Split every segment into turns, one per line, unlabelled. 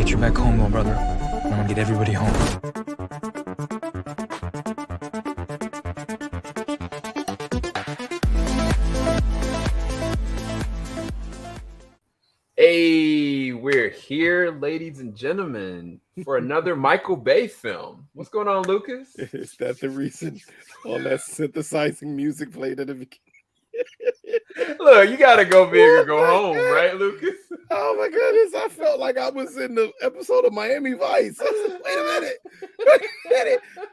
get you back home, little brother. I'm gonna get everybody home.
Hey, we're here, ladies and gentlemen, for another Michael Bay film. What's going on, Lucas?
Is that the reason all that synthesizing music played at the beginning?
Look, you gotta go big or go home, right, Lucas?
Oh my goodness, I felt like I was in the episode of Miami Vice. I said, wait a minute.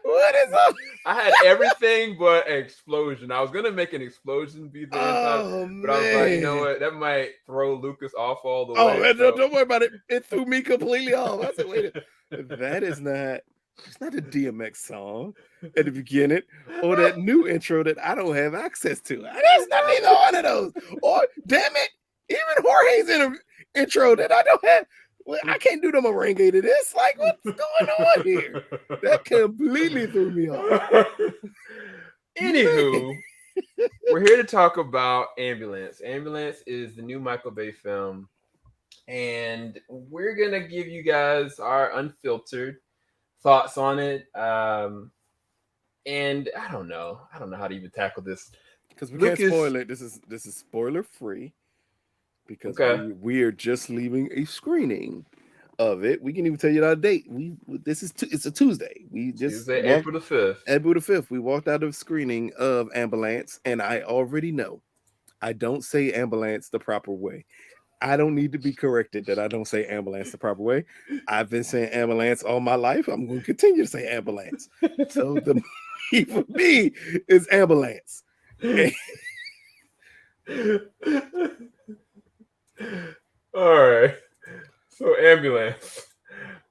What is up?
I had everything but an explosion. I was gonna make an explosion be the
Oh,
but I was like, you know
man.
what? That might throw Lucas off all the
Oh,
way.
man, don't worry about it. It threw me completely off. I said, wait a minute. That is not, it's not a DMX song at the beginning or that new intro that I don't have access to. That's not neither one of those. Or, damn it, even Jorge's in an intro that I don't have. Well, I can't do the merengue to this. Like, what's going on here? That completely threw me off.
Anywho, we're here to talk about Ambulance. Ambulance is the new Michael Bay film, and we're gonna give you guys our unfiltered thoughts on it. And I don't know how to even tackle this
because we can't spoil it. This is spoiler free because we are just leaving a screening of it. We can even tell you our date. It's a Tuesday. We just
Tuesday, April the 5th.
April the 5th. We walked out of screening of Ambulance, and I already know I don't say Ambulance the proper way. I don't need to be corrected that I don't say Ambulance the proper way. I've been saying Ambulance all my life. I'm going to continue to say Ambulance. So the movie for me is Ambulance.
All right. So Ambulance.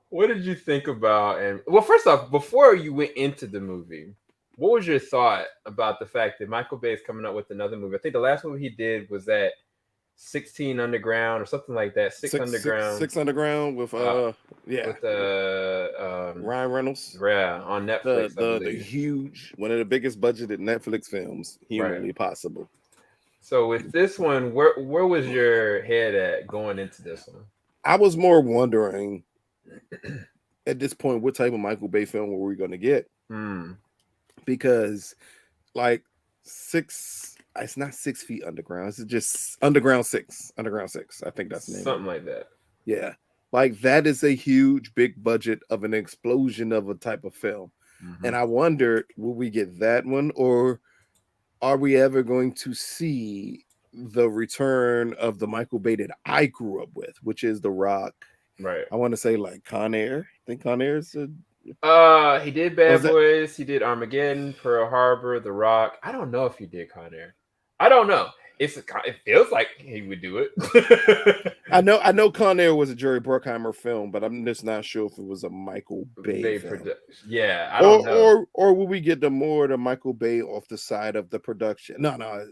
What did you think about? And well, first off, before you went into the movie, what was your thought about the fact that Michael Bay is coming up with another movie? I think the last movie he did was that 16 Underground or something like that. Six Underground.
Six Underground with
with
Ryan Reynolds.
Yeah, on Netflix.
The huge, one of the biggest budgeted Netflix films humanly possible.
So with this one, where was your head at going into this one?
I was more wondering at this point what type of Michael Bay film were we going to get? Because like it's not 6 feet underground. It's just Underground 6. Underground 6. I think that's the name.
Something like that.
Yeah. Like that is a huge, big budget of an explosion of a type of film. And I wondered, will we get that one, or are we ever going to see the return of the Michael Bay that I grew up with, which is The Rock?
Right.
I want to say like Con Air. I think Con Air is
he did Bad Boys. He did Armageddon, Pearl Harbor, The Rock. I don't know if he did Con Air. I don't know. It feels like he would do it.
I know Con Air was a Jerry Bruckheimer film, but I'm just not sure if it was a Michael Bay film.
Yeah, I don't know.
Or will we get the Michael Bay off the side of the production? No.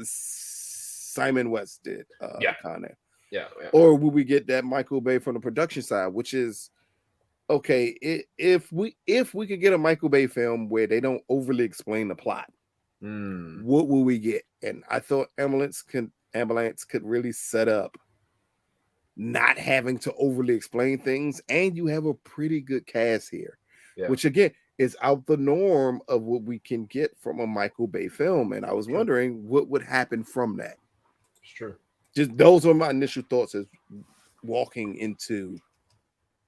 Simon West did Con Air.
Yeah.
Or will we get that Michael Bay from the production side, which is okay, if we could get a Michael Bay film where they don't overly explain the plot, what will we get? And I thought Ambulance could really set up not having to overly explain things, and you have a pretty good cast here, which again is out the norm of what we can get from a Michael Bay film. And I was wondering what would happen from that.
It's true.
Just those were my initial thoughts as walking into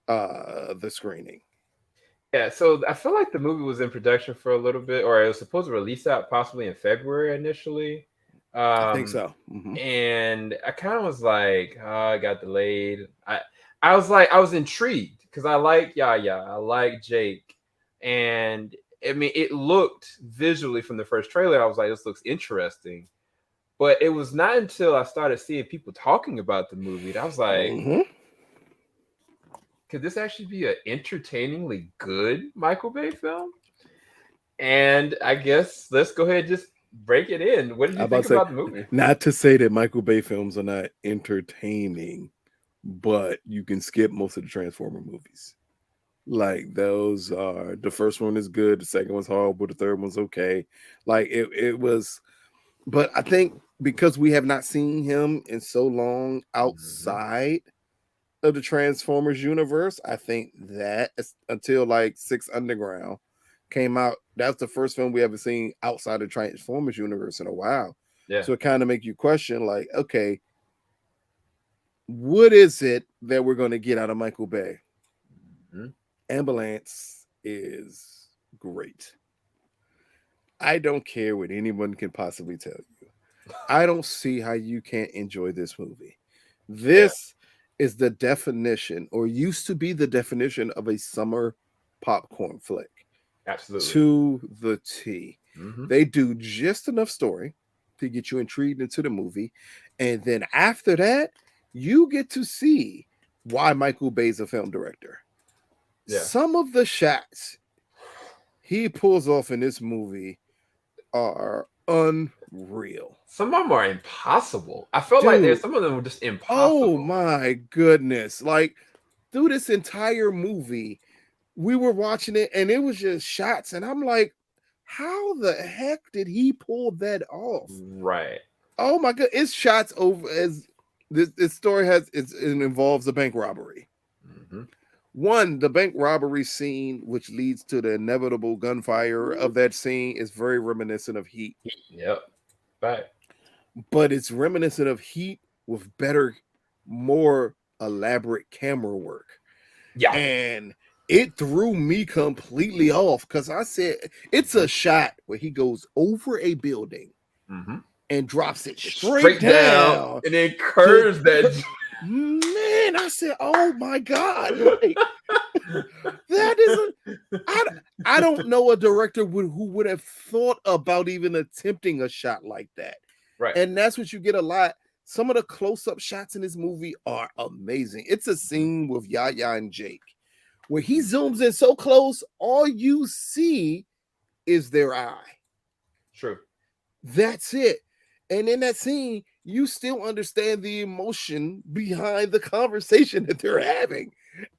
the screening.
Yeah, so I feel like the movie was in production for a little bit, or it was supposed to release out possibly in February initially.
I think so.
And I kind of was like, it got delayed. I was intrigued because I like Yahya, I like Jake, and I mean, it looked visually from the first trailer, I was like, this looks interesting. But it was not until I started seeing people talking about the movie that I was like, could this actually be an entertainingly good Michael Bay film? And I guess let's go ahead and just break it in. What did you think about the movie?
Not to say that Michael Bay films are not entertaining, but you can skip most of the Transformer movies. Like those are, the first one is good, the second one's horrible, the third one's okay. Like it was, but I think because we have not seen him in so long outside of the Transformers universe. I think that until like Six Underground came out, that's the first film we ever seen outside the Transformers universe in a while.
Yeah.
So it kind of make you question, like, okay, what is it that we're going to get out of Michael Bay?
Mm-hmm.
Ambulance is great. I don't care what anyone can possibly tell you. I don't see how you can't enjoy this movie. This is the definition, or used to be the definition, of a summer popcorn flick.
Absolutely.
To the T.
Mm-hmm.
They do just enough story to get you intrigued into the movie. And then after that, you get to see why Michael Bay's a film director. Yeah. Some of the shots he pulls off in this movie are unreal.
Some of them are impossible. I felt like there's some of them were just impossible.
Oh my goodness. Like through this entire movie, we were watching it and it was just shots. And I'm like, how the heck did he pull that off?
Right.
Oh my God. It's shots over as this story it involves a bank robbery. Mm-hmm. One, the bank robbery scene, which leads to the inevitable gunfire of that scene, is very reminiscent of Heat.
Yep. Right.
But it's reminiscent of Heat with better, more elaborate camera work.
Yeah.
And it threw me completely off because I said it's a shot where he goes over a building and drops it straight down
and then curves that.
Man, I said, oh my God. Like, that is I don't know a director who would have thought about even attempting a shot like that.
Right.
And that's what you get a lot. Some of the close-up shots in this movie are amazing. It's a scene with Yahya and Jake where he zooms in so close, all you see is their eye.
True.
That's it. And in that scene, you still understand the emotion behind the conversation that they're having.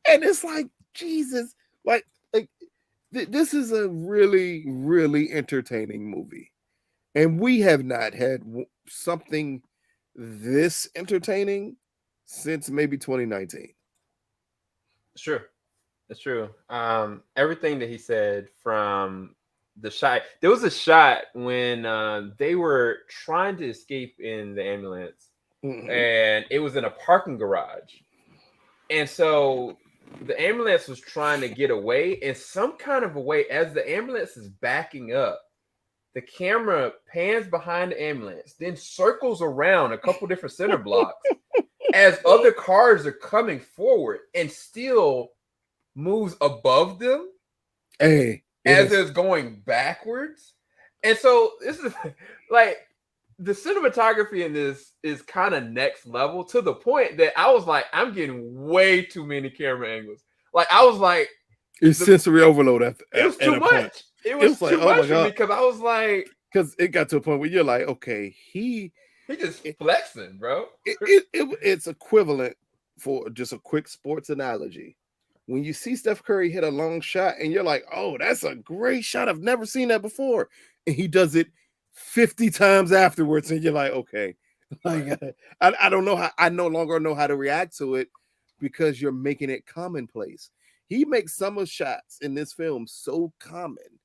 And it's like, Jesus, like this is a really, really entertaining movie. And we have not had something this entertaining since maybe 2019.
Sure. That's true. Everything that he said, from the shot, there was a shot when they were trying to escape in the ambulance, and it was in a parking garage, and so the ambulance was trying to get away in some kind of a way. As the ambulance is backing up, the camera pans behind the ambulance, then circles around a couple different center blocks as other cars are coming forward, and still moves above them as it's going backwards. And so this is like, the cinematography in this is kind of next level, to the point that I was like, I'm getting way too many camera angles. Like I was like,
it's sensory overload.
It was too much. It was too much for me, because I was like,
because it got to a point where you're like, okay, he
just flexing, bro.
It's equivalent, for just a quick sports analogy, when you see Steph Curry hit a long shot and you're like, oh, that's a great shot. I've never seen that before. And he does it 50 times afterwards. And you're like, okay, like, I don't know how, I no longer know how to react to it, because you're making it commonplace. He makes some of shots in this film so common,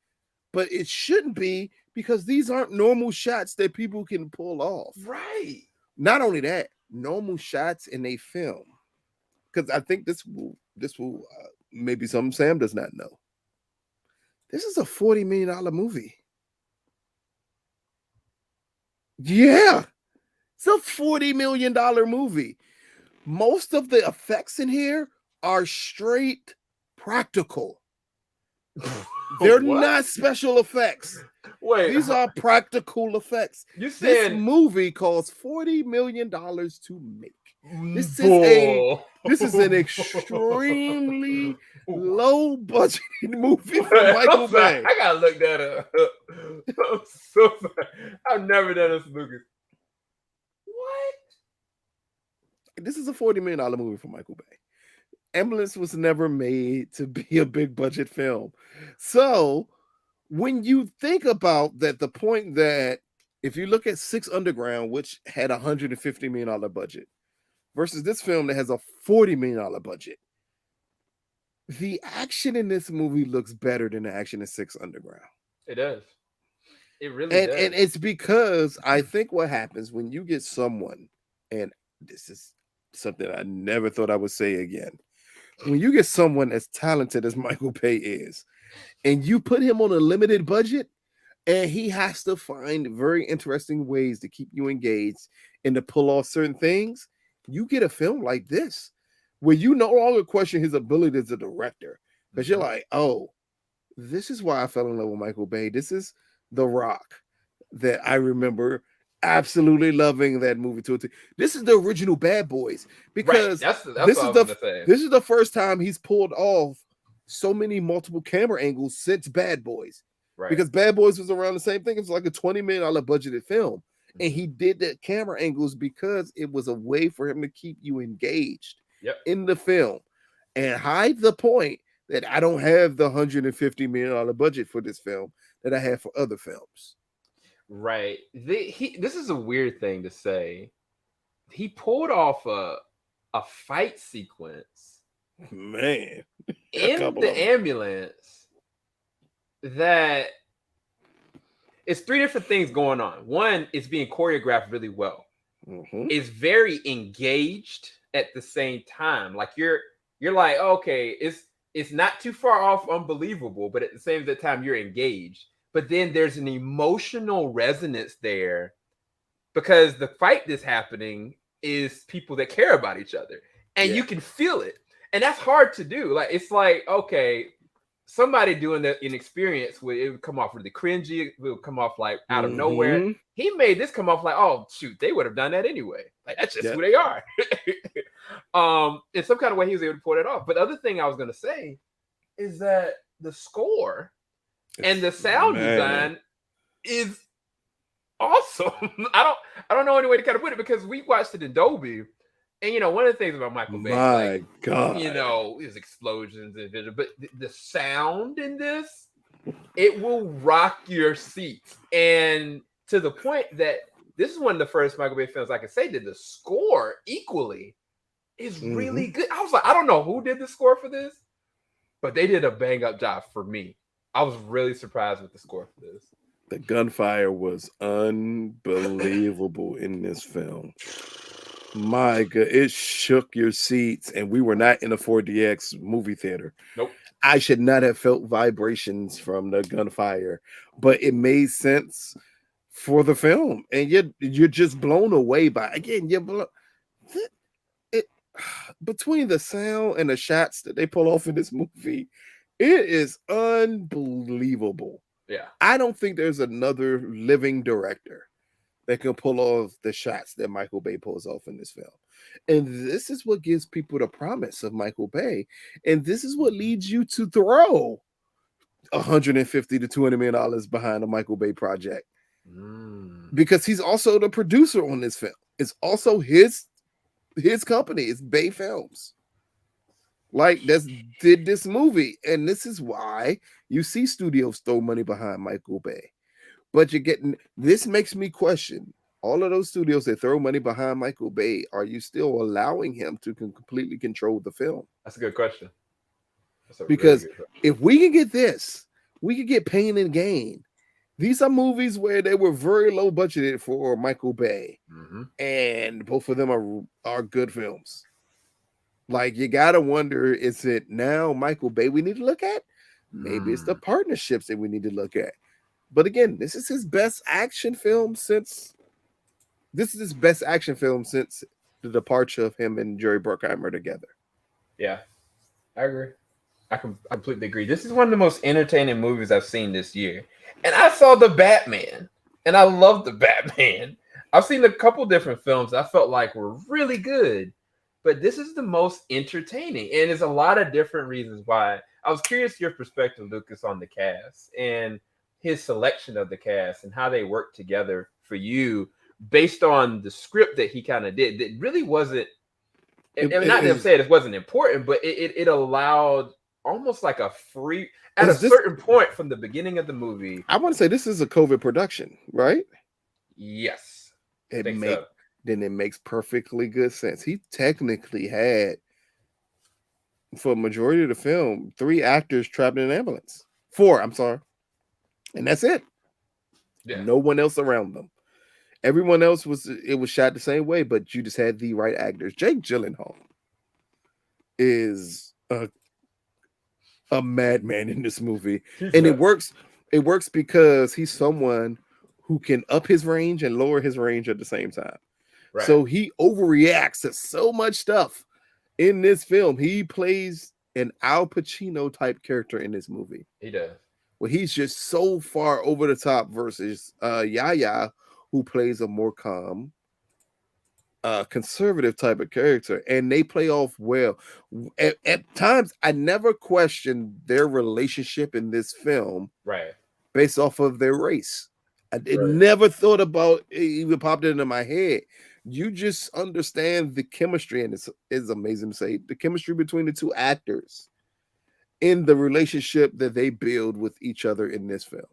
but it shouldn't be, because these aren't normal shots that people can pull off.
Right.
Not only that, normal shots in a film, because I think this will maybe something Sam does not know. This is a $40 million movie. Yeah, it's a $40 million movie. Most of the effects in here are straight practical. They're not special effects.
Wait,
these are practical effects.
You said
this movie costs $40 million to make. This is an extremely low budget movie for Michael Bay.
I gotta look that up. I'm so sorry. I've never done this movie. What?
This is a $40 million movie for Michael Bay. Ambulance was never made to be a big budget film. So when you think about that, the point that if you look at Six Underground, which had $150 million budget, versus this film that has a $40 million budget. The action in this movie looks better than the action in Six Underground.
It does. It really does.
And it's because I think what happens when you get someone, and this is something I never thought I would say again. When you get someone as talented as Michael Bay is, and you put him on a limited budget, and he has to find very interesting ways to keep you engaged and to pull off certain things, you get a film like this, where you no longer question his ability as a director. Because you're like, oh, this is why I fell in love with Michael Bay. This is The Rock that I remember absolutely loving that movie too. This is the original Bad Boys, because
that's
this is the first time he's pulled off so many multiple camera angles since Bad Boys.
Right.
Because Bad Boys was around the same thing. It was like a $20 million budgeted film. And he did the camera angles because it was a way for him to keep you engaged in the film and hide the point that I don't have the $150 million budget for this film that I have for other films.
Right. This is a weird thing to say. He pulled off a fight sequence,
man,
in the ambulance that it's three different things going on. One, it's being choreographed really well. It's very engaged at the same time. Like you're like, okay, it's not too far off unbelievable, but at the same time you're engaged. But then there's an emotional resonance there because the fight that's happening is people that care about each other, and you can feel it. And that's hard to do. Like, it's like, okay, somebody doing that in experience it would come off really cringy. It would come off like out of nowhere. He made this come off like, oh shoot, they would have done that anyway. Like, that's just who they are. In some kind of way, he was able to pull it off. But the other thing I was going to say is that the score and the sound design is awesome. I don't know any way to kind of put it, because we watched it in Dolby, and one of the things about Michael Bay,
God,
is explosions and vision, but the sound in this, it will rock your seats, and to the point that this is one of the first Michael Bay films I can say that the score equally is really good. I was like, I don't know who did the score for this, but they did a bang up job for me. I was really surprised with the score for this.
The gunfire was unbelievable in this film. My God, it shook your seats, and we were not in a 4DX movie theater.
Nope.
I should not have felt vibrations from the gunfire, but it made sense for the film, and you're just blown away by it. Between the sound and the shots that they pull off in this movie, it is unbelievable.
Yeah.
I don't think there's another living director that can pull off the shots that Michael Bay pulls off in this film. And this is what gives people the promise of Michael Bay. And this is what leads you to throw $150 to $200 million behind a Michael Bay project. Because he's also the producer on this film. It's also his company. It's Bay Films. Like, did this movie. And this is why you see studios throw money behind Michael Bay. But this makes me question all of those studios that throw money behind Michael Bay. Are you still allowing him to completely control the film?
That's a good question.
Because if we can get this, we can get Pain and Gain. These are movies where they were very low budgeted for Michael Bay. And both of them are good films. Like, you gotta wonder, is it now Michael Bay we need to look at? Maybe it's the partnerships that we need to look at. But again, this is his best action film since the departure of him and Jerry Bruckheimer together.
Yeah, I agree. I completely agree. This is one of the most entertaining movies I've seen this year. And I saw The Batman, and I love The Batman. I've seen a couple different films I felt like were really good, but this is the most entertaining. And there's a lot of different reasons why. I was curious your perspective, Lucas, on the cast and his selection of the cast and how they worked together for you based on the script that he kind of did. That really wasn't, not to say it wasn't important, but it allowed almost like a free, at a certain point from the beginning of the movie.
I want to say this is a COVID production, right?
Yes.
then it makes perfectly good sense. He technically had, for a majority of the film, 3 actors trapped in an ambulance. 4, I'm sorry. And that's it.
Yeah.
No one else around them. Everyone else was shot the same way, but you just had the right actors. Jake Gyllenhaal is a madman in this movie. And it works because he's someone who can up his range and lower his range at the same time.
Right.
So he overreacts to so much stuff in this film. He plays an Al Pacino type character in this movie.
He does.
Well, he's just so far over the top versus Yahya, who plays a more calm, conservative type of character, and they play off well. At times, I never questioned their relationship in this film,
right,
based off of their race. I never thought about it, even popped into my head. You just understand the chemistry, and it's amazing to say the chemistry between the 2 actors in the relationship that they build with each other in this film.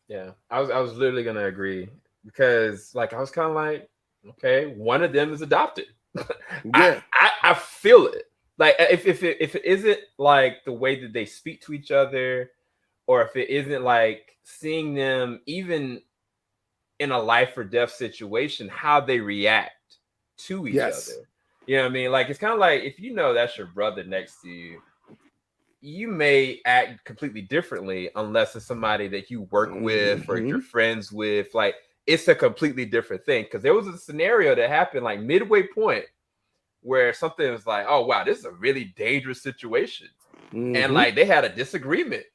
Yeah, I was literally gonna agree, because like I was kind of like, okay, one of them is adopted.
Yeah,
I feel it. Like if it isn't like the way that they speak to each other, or if it isn't like seeing them even in a life or death situation, how they react to each other. You know what I mean? Like it's kind of like if you know that's your brother next to you, you may act completely differently unless it's somebody that you work with or you're friends with. Like it's a completely different thing. Because there was a scenario that happened like midway point where something was like, oh wow, this is a really dangerous situation. And like they had a disagreement,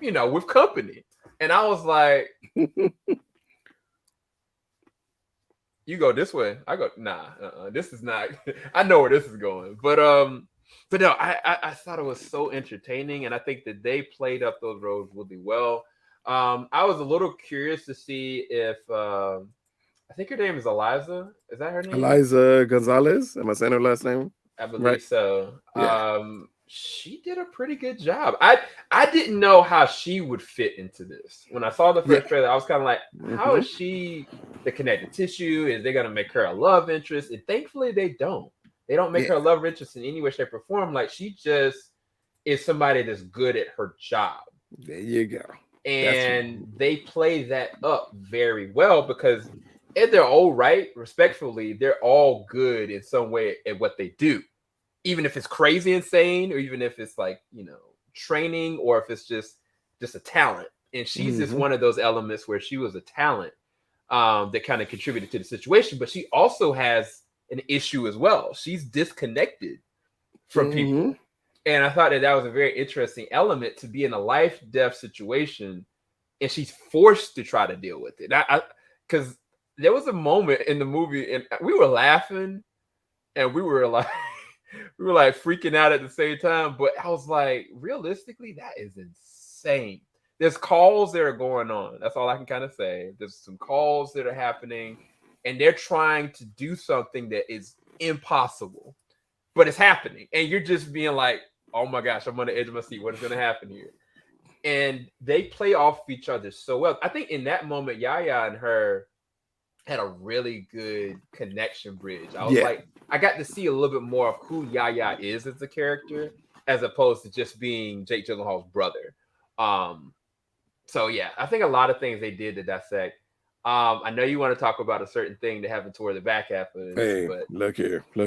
you know, with company. And I was like, you go this way. I go, nah, this is not. I know where this is going. But no, I thought it was so entertaining, and I think that they played up those roles really well. I was a little curious to see if I think her name is Eiza. Is that her name?
Eiza Gonzalez. Am I saying her last name?
I believe so.
Yeah.
She did a pretty good job. I didn't know how she would fit into this. When I saw the first trailer, I was kind of like, how is she the connective tissue? Is they gonna make her a love interest? And thankfully they don't. They don't make her a love interest in any way, shape, or form. Like she just is somebody that's good at her job.
There you go.
And they play that up very well because in their own right, respectfully, they're all good in some way at what they do. Even if it's crazy insane, or even if it's like, you know, training, or if it's just a talent. And she's just one of those elements where she was a talent that kind of contributed to the situation, but she also has an issue as well. She's disconnected from people. And I thought that was a very interesting element to be in a life-death situation, and she's forced to try to deal with it. Because there was a moment in the movie, and we were laughing, and we were like freaking out at the same time. But I was like, realistically, that is insane. There's calls that are going on. That's all I can kind of say. There's some calls that are happening, and they're trying to do something that is impossible, but it's happening. And you're just being like, oh my gosh, I'm on the edge of my seat. What is going to happen here? And they play off each other so well. I think in that moment, Yahya and her had a really good connection bridge. I was like, I got to see a little bit more of who Yahya is as a character, as opposed to just being Jake Gyllenhaal's brother. So yeah, I think a lot of things they did to dissect. I know you want to talk about a certain thing that happened toward the back half of this. But
look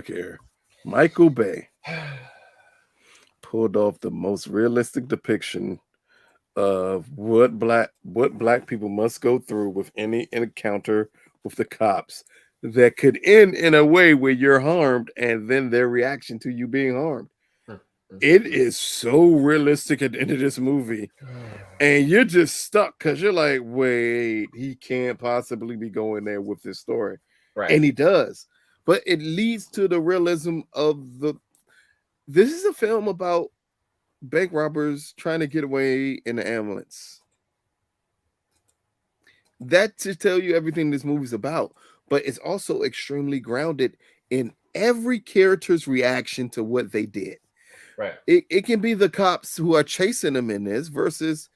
here. Michael Bay pulled off the most realistic depiction of what black people must go through with any encounter with the cops that could end in a way where you're harmed, and then their reaction to you being harmed. It is so realistic at the end of this movie, and you're just stuck because you're like, wait, he can't possibly be going there with this story.
Right.
And he does, but it leads to the realism of this is a film about bank robbers trying to get away in the ambulance. That to tell you everything this movie's about, but it's also extremely grounded in every character's reaction to what they did.
Right.
It can be the cops who are chasing them in this versus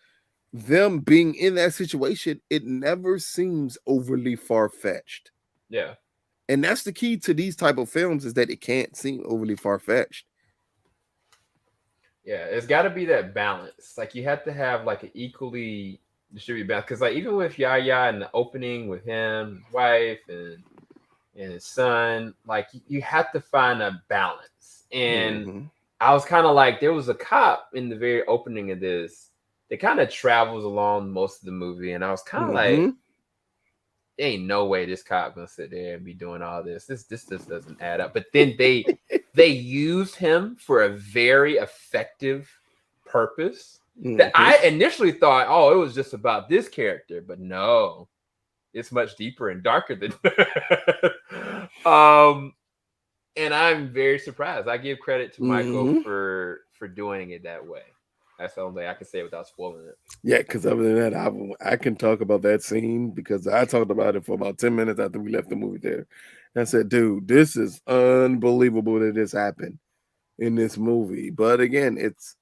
them being in that situation. It never seems overly far-fetched.
Yeah.
And that's the key to these type of films, is that it can't seem overly far-fetched.
Yeah, it's got to be that balance. Like you have to have like an equally distributed balance. Because like even with Yahya in the opening with him, his wife, and his son, like you have to find a balance. And I was kind of like, there was a cop in the very opening of this that kind of travels along most of the movie, and I was kind of like, there ain't no way this cop gonna sit there and be doing all this. This just doesn't add up. But then they used him for a very effective purpose that I initially thought, oh, it was just about this character, but no, it's much deeper and darker than and I'm very surprised. I give credit to Michael for doing it that way. That's the only way I can say it without spoiling it.
Yeah, because other than that, I can talk about that scene because I talked about it for about 10 minutes after we left the movie there. And I said, dude, this is unbelievable that this happened in this movie. But again, it's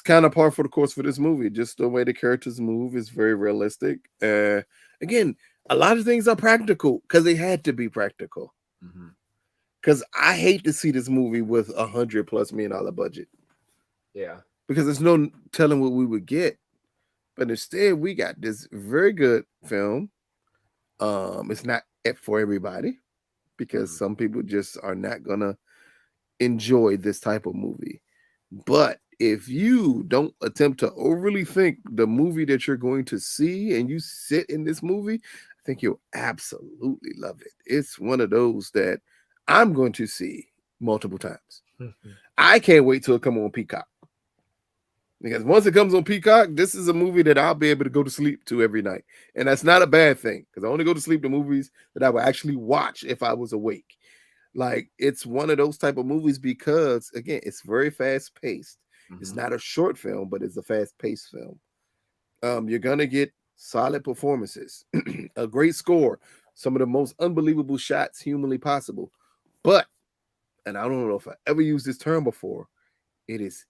kind of par for the course for this movie. Just the way the characters move is very realistic. Again, a lot of things are practical because they had to be practical. Because I hate to see this movie with $100+ million budget.
Yeah.
Because there's no telling what we would get. But instead, we got this very good film. It's not for everybody because some people just are not gonna enjoy this type of movie. But if you don't attempt to overly think the movie that you're going to see and you sit in this movie, I think you'll absolutely love it. It's one of those that I'm going to see multiple times. I can't wait till it come on Peacock. Because once it comes on Peacock, this is a movie that I'll be able to go to sleep to every night. And that's not a bad thing because I only go to sleep to movies that I will actually watch if I was awake. Like, it's one of those type of movies because, again, it's very fast-paced. It's not a short film, but it's a fast-paced film. You're going to get solid performances, a great score, some of the most unbelievable shots humanly possible. But, and I don't know if I ever used this term before, it is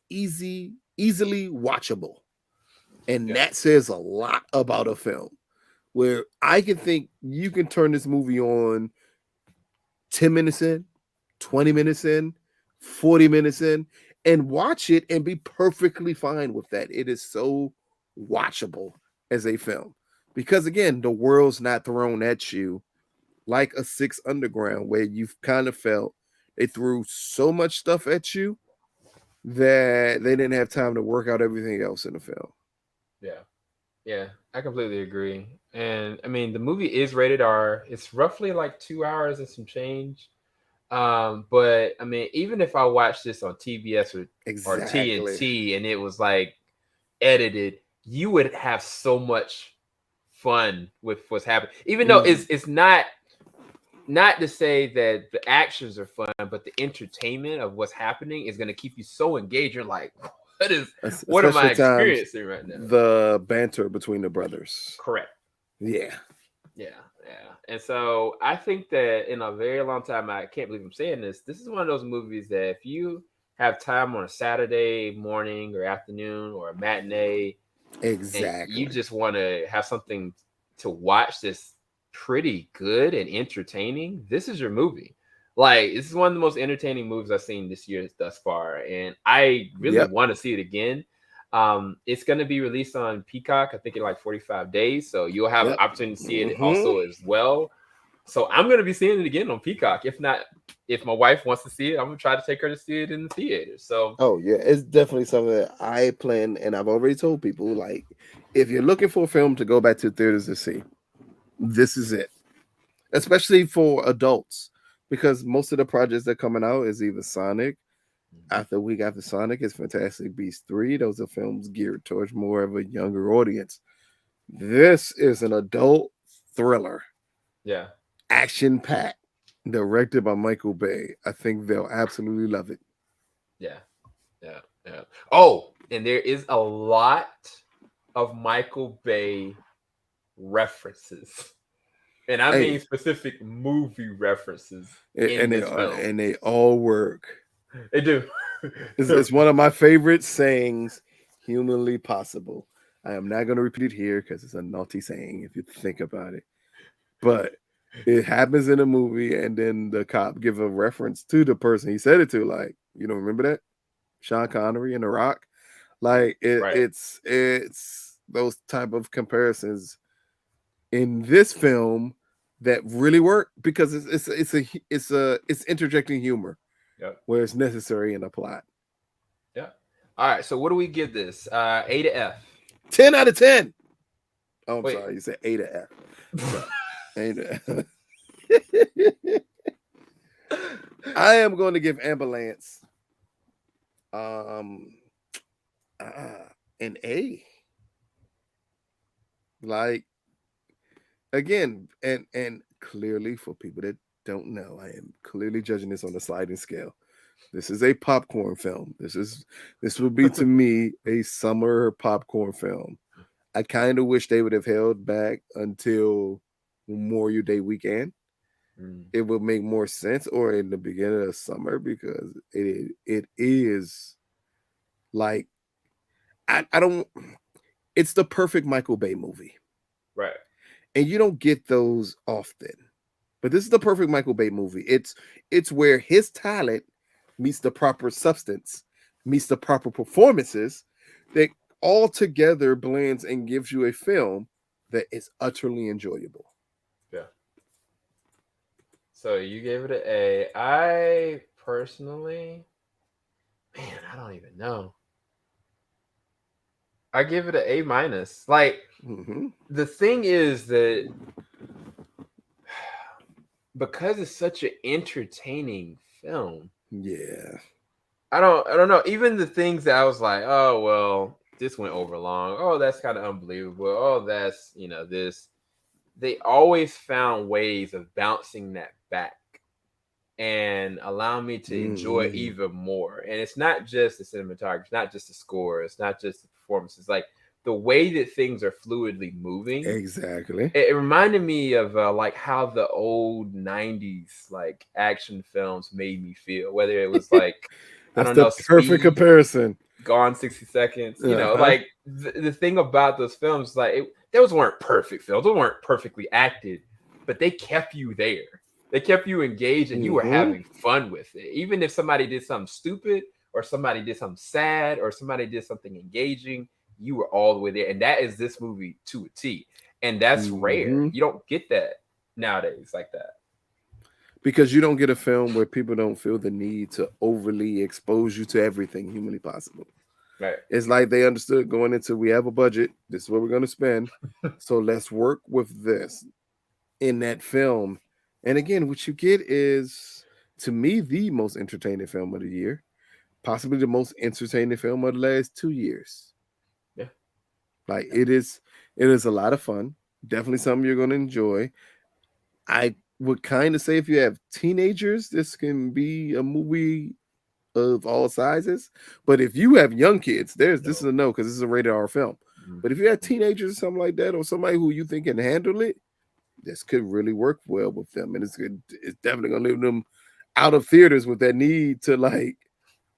easily watchable. And that says a lot about a film where I can think you can turn this movie on 10 minutes in, 20 minutes in, 40 minutes in, and watch it and be perfectly fine with that. It is so watchable as a film. Because again, the world's not thrown at you like a Six Underground, where you've kind of felt they threw so much stuff at you that they didn't have time to work out everything else in the film.
Yeah, I completely agree. And I mean, the movie is rated R. It's roughly like 2 hours and some change. But I mean, even if I watched this on TBS or TNT and it was like edited, you would have so much fun with what's happening. Even though it's not to say that the actions are fun, but the entertainment of what's happening is going to keep you so engaged. You're like, what am I experiencing right now?
The banter between the brothers.
Correct.
Yeah.
And so I think that in a very long time, I can't believe I'm saying this. This is one of those movies that if you have time on a Saturday morning or afternoon or a matinee, and you just want to have something to watch that's pretty good and entertaining, this is your movie. Like, this is one of the most entertaining movies I've seen this year thus far, and I really want to see it again. It's going to be released on Peacock, I think, in like 45 days, so you'll have an opportunity to see it also as well. So I'm going to be seeing it again on Peacock. If not, if my wife wants to see it, I'm going to try to take her to see it in the theater. So
it's definitely something that I plan, and I've already told people, like, if you're looking for a film to go back to theaters to see, this is it. Especially for adults, because most of the projects that are coming out is either Sonic. After Sonic is Fantastic Beasts 3. Those are films geared towards more of a younger audience. This is an adult thriller.
Yeah.
Action-packed, directed by Michael Bay. I think they'll absolutely love it.
Yeah. Oh, and there is a lot of Michael Bay references. And I mean specific movie references.
And they all work.
They do.
It's one of my favorite sayings, humanly possible. I am not going to repeat it here because it's a naughty saying if you think about it. But It happens in a movie, and then the cop give a reference to the person he said it to. Like, you don't remember that? Sean Connery in The Rock. Like
Right.
it's those type of comparisons in this film that really work because it's interjecting humor
Yep.
where it's necessary in a plot.
Yeah. All right. So what do we give this? A to F.
10 out of 10. Oh, I'm
Wait.
sorry, you said A to F. So, A to F. I am going to give Ambulance um an A. Like, again, and clearly for people that don't know, I am clearly judging this on a sliding scale. This is a popcorn film. This would be to me a summer popcorn film. I kind of wish they would have held back until Memorial Day weekend. It would make more sense, or in the beginning of summer, because it is like I don't. It's the perfect Michael Bay movie,
Right.
and you don't get those often. But this is the perfect Michael Bay movie. It's where his talent meets the proper substance, meets the proper performances, that all together blends and gives you a film that is utterly enjoyable.
Yeah. So you gave it an A. I personally, man, I don't even know. I give it an A minus. Like, the thing is that because it's such an entertaining film,
yeah,
I don't know. Even the things that I was like, oh well, this went over long. Oh, that's kind of unbelievable. Oh, that's this. They always found ways of bouncing that back and allow me to enjoy it even more. And it's not just the cinematography, it's not just the score, it's not just the performances. Like the way that things are fluidly moving.
exactly.
It reminded me of like how the old '90s like action films made me feel. Whether it was like I
That's
don't
the
know,
perfect
Speed,
comparison.
Gone 60 Seconds.
Uh-huh.
Like the thing about those films, like those weren't perfect films. Those weren't perfectly acted, but they kept you there. They kept you engaged and you were having fun with it. Even if somebody did something stupid or somebody did something sad or somebody did something engaging, you were all the way there. And that is this movie to a T. And that's rare. You don't get that nowadays like that.
Because you don't get a film where people don't feel the need to overly expose you to everything humanly possible.
Right.
It's like they understood going into, we have a budget, this is what we're going to spend, so let's work with this in that film. And again, what you get is, to me, the most entertaining film of the year, possibly the most entertaining film of the last 2 years.
Yeah.
Like it is a lot of fun. Definitely something you're going to enjoy. I would kind of say if you have teenagers, this can be a movie of all sizes. But if you have young kids, this is a no, because this is a rated R film. But if you have teenagers or something like that, or somebody who you think can handle it, this could really work well with them. And it's definitely gonna leave them out of theaters with that need to, like,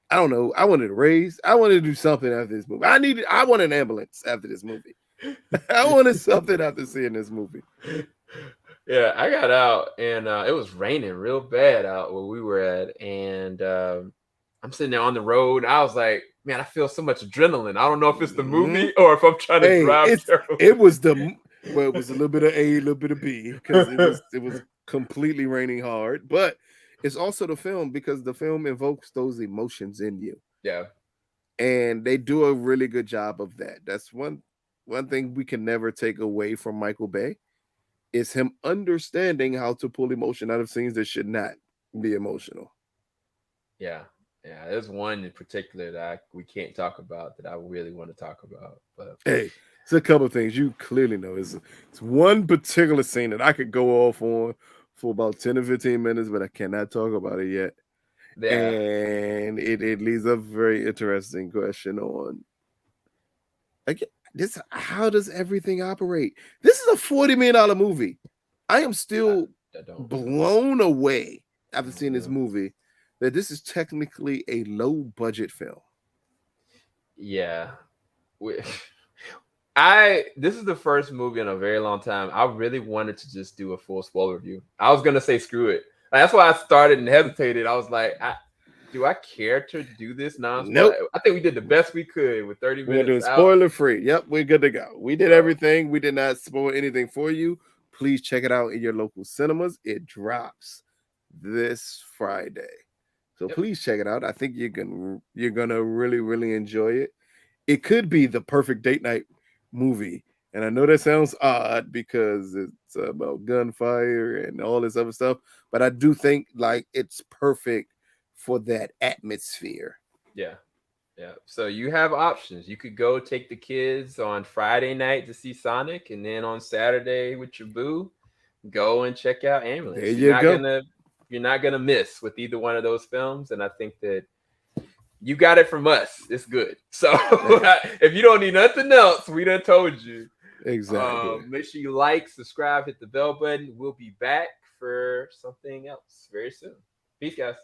I don't know. I wanted to raise. I wanted to do something after this movie. I want an ambulance after this movie. I wanted something after seeing this movie.
Yeah, I got out and it was raining real bad out where we were at. And I'm sitting there on the road. I was like, man, I feel so much adrenaline. I don't know if it's the movie or if I'm trying to drive carefully.
It was it was a little bit of A, a little bit of B, because it was completely raining hard. But it's also the film, because the film invokes those emotions in you.
Yeah.
And they do a really good job of that. That's one thing we can never take away from Michael Bay, is him understanding how to pull emotion out of scenes that should not be emotional.
Yeah. Yeah. There's one in particular that we can't talk about that I really want to talk about. But
hey, it's a couple of things you clearly know. It's one particular scene that I could go off on for about 10 or 15 minutes, but I cannot talk about it yet.
yeah.
And it leaves a very interesting question on, again, this, how does everything operate? This is a $40 million movie. I am still blown away after seeing this movie that this is technically a low budget film.
Yeah. This is the first movie in a very long time. I really wanted to just do a full spoiler review. I was gonna say screw it. That's why I started and hesitated. I was like, do I care to do this non-spoiler?
Nope.
I think we did the best we could with 30
We're gonna do
minutes out.
spoiler free. Yep, we're good to go. We did everything. We did not spoil anything for you. Please check it out in your local cinemas. It drops this Friday, so please check it out. I think you're gonna really enjoy it. It could be the perfect date night movie, and I know that sounds odd because it's about gunfire and all this other stuff, but I do think like it's perfect for that atmosphere.
Yeah. So you have options. You could go take the kids on Friday night to see Sonic, and then on Saturday with your boo, go and check out Ambulance.
There you go.
You're not gonna miss with either one of those films, and I think that you got it from us. It's good. So if you don't need nothing else, we done told you.
Exactly.
Make sure you like, subscribe, hit the bell button. We'll be back for something else very soon. Peace, guys.